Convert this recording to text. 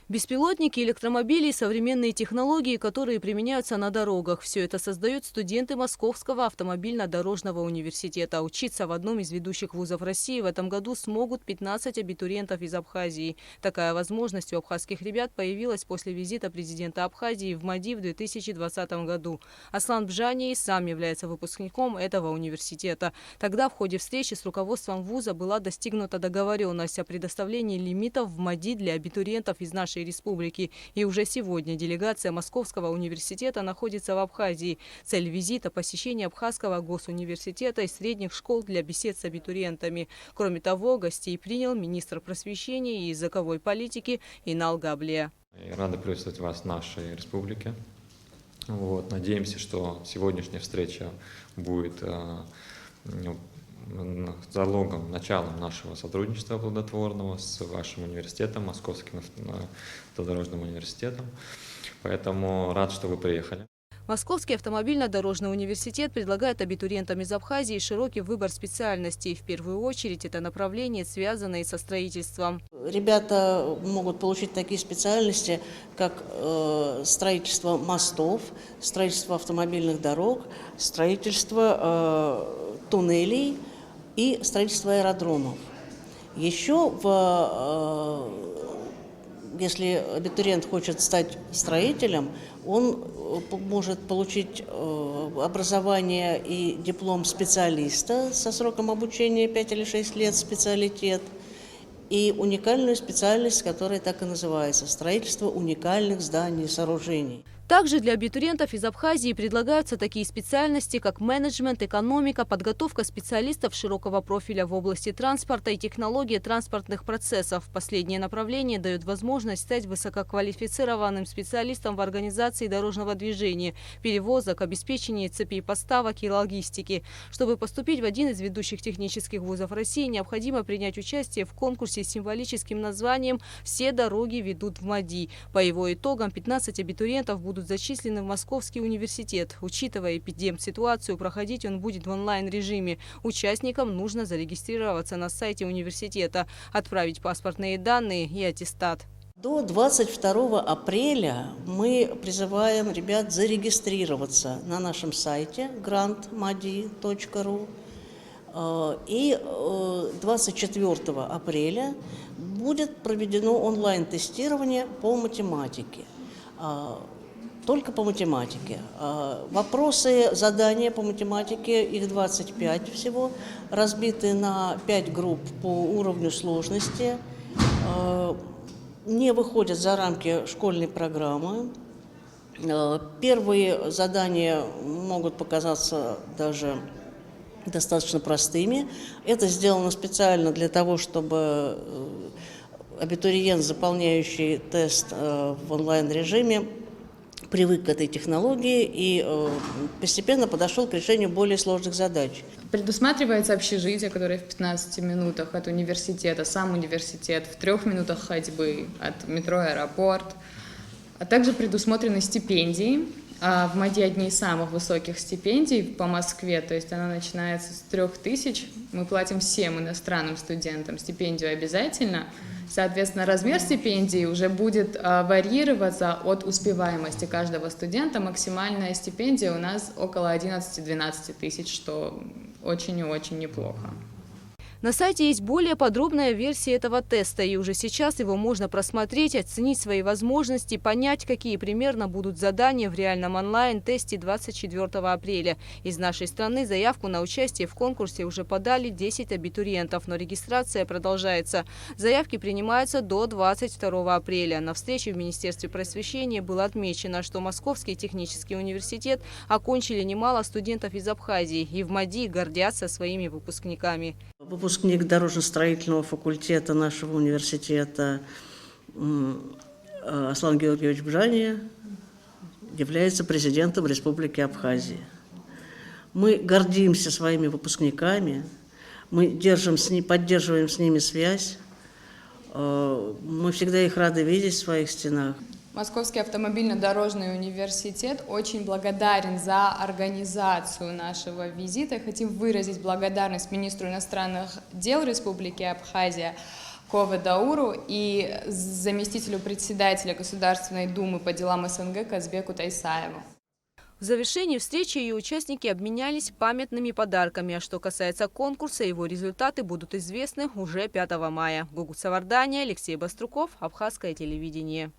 Беспилотники, электромобили и современные технологии, которые применяются на дорогах. Все это создают студенты Московского автомобильно-дорожного университета. Учиться в одном из ведущих вузов России в этом году смогут 15 абитуриентов из Абхазии. Такая возможность у абхазских ребят появилась после визита президента Абхазии в МАДИ в 2020 году. Аслан Бжани сам является выпускником этого университета. Тогда в ходе встречи с руководством вуза была достигнута договоренность о предоставлении лимитов в МАДИ для абитуриентов из нашей республики. И уже сегодня делегация Московского университета находится в Абхазии. Цель визита – посещение Абхазского госуниверситета и средних школ для бесед с абитуриентами. Кроме того, гостей принял министр просвещения и языковой политики Инал Габлия. Рада приветствовать вас в нашей республике. Надеемся, что сегодняшняя встреча будет залогом, началом нашего сотрудничества плодотворного с вашим университетом, Московским автодорожным университетом. Поэтому рад, что вы приехали. Московский автомобильно-дорожный университет предлагает абитуриентам из Абхазии широкий выбор специальностей. В первую очередь это направления, связанные со строительством. Ребята могут получить такие специальности, как строительство мостов, строительство автомобильных дорог, строительство туннелей и строительство аэродромов. Еще, если абитуриент хочет стать строителем, он может получить образование и диплом специалиста со сроком обучения 5 или 6 лет, специалитет, и уникальную специальность, которая так и называется – строительство уникальных зданий и сооружений. Также для абитуриентов из Абхазии предлагаются такие специальности, как менеджмент, экономика, подготовка специалистов широкого профиля в области транспорта и технологии транспортных процессов. Последнее направление дает возможность стать высококвалифицированным специалистом в организации дорожного движения, перевозок, обеспечении цепей поставок и логистики. Чтобы поступить в один из ведущих технических вузов России, необходимо принять участие в конкурсе с символическим названием «Все дороги ведут в МАДИ». По его итогам 15 абитуриентов будут зачислены в Московский университет. Учитывая эпидемситуацию, проходить он будет в онлайн-режиме. Участникам нужно зарегистрироваться на сайте университета, отправить паспортные данные и аттестат. До 22 апреля мы призываем ребят зарегистрироваться на нашем сайте grantmadi.ru. И 24 апреля будет проведено онлайн-тестирование по математике. Только по математике. Вопросы, задания по математике, их 25 всего, разбиты на 5 групп по уровню сложности, не выходят за рамки школьной программы. Первые задания могут показаться даже достаточно простыми. Это сделано специально для того, чтобы абитуриент, заполняющий тест в онлайн-режиме, привык к этой технологии и постепенно подошел к решению более сложных задач. Предусматривается общежитие, которое в 15 минутах от университета, сам университет, в 3 минутах ходьбы от метро «Аэропорт». А также предусмотрены стипендии. В МАДИ одни из самых высоких стипендий по Москве, то есть она начинается с 3000. Мы платим всем иностранным студентам стипендию обязательно. Соответственно, размер стипендии уже будет варьироваться от успеваемости каждого студента. Максимальная стипендия у нас около 11-12 тысяч, что очень и очень неплохо. На сайте есть более подробная версия этого теста, и уже сейчас его можно просмотреть, оценить свои возможности, понять, какие примерно будут задания в реальном онлайн-тесте 24 апреля. Из нашей страны заявку на участие в конкурсе уже подали 10 абитуриентов, но регистрация продолжается. Заявки принимаются до 22 апреля. На встрече в Министерстве просвещения было отмечено, что Московский технический университет окончили немало студентов из Абхазии, и в МАДИ гордятся своими выпускниками. Выпускник дорожно-строительного факультета нашего университета Аслан Георгиевич Бжани является президентом Республики Абхазия. Мы гордимся своими выпускниками, мы поддерживаем с ними связь, мы всегда их рады видеть в своих стенах. Московский автомобильно-дорожный университет очень благодарен за организацию нашего визита. Хотим выразить благодарность министру иностранных дел Республики Абхазия Ковы Дауру и заместителю председателя Государственной Думы по делам СНГ Казбеку Тайсаеву. В завершении встречи ее участники обменялись памятными подарками. А что касается конкурса, его результаты будут известны уже 5 мая. Гугут Савардания, Алексей Баструков, Абхазское телевидение.